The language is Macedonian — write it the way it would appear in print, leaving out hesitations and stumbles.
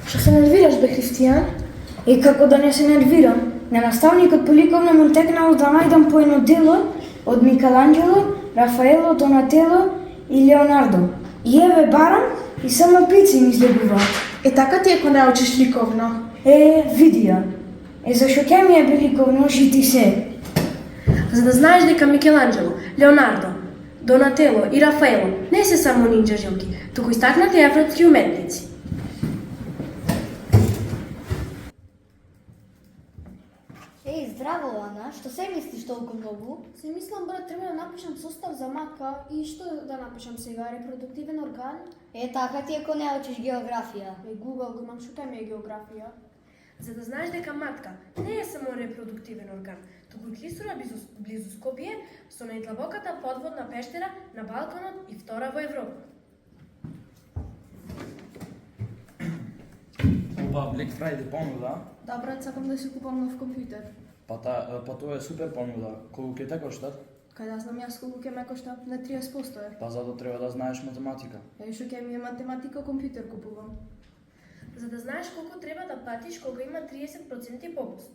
Што се нервираш, бе, Христијан? И како да не се нервирам, на наставникот по ликовно му текнало да најдам по едно дело од Микеланџело, Рафаело, Донатело и Леонардо. И еве барам и само пици ми излегуваат. Така ти е кога не учиш ликовно. Види ја. Зашо ќе ми е бе ликовно жити се? За да знаеш дека Микеланџело, Леонардо, Донатело и Рафаело не се само нинџа жилки, туку истакнати европски уметници. Здраво, Ана. Што се мислиш толку многу? Се мислам, брат, треба да напишам состав за мака и што да напишам сега? Репродуктивен орган? Така ти ако не учиш географија. Google го имам, што ми е географија? За да знаеш дека матка не е само репродуктивен орган, туку клисура близу Скопје со најдлабоката подводна пештера на Балканот и втора во Европа. Ова Black Friday понуда? Да, брат, сакам да си купам нов компјутер. Па тоа е супер понуда. Колку ќе те кошта? Кај да знам јас колку ќе ме кошта? На 30% е. Па затоа треба да знаеш математика. Што ќе ми е математика, компјутер купувам. За да знаеш колку треба да платиш кога има 30% попуст.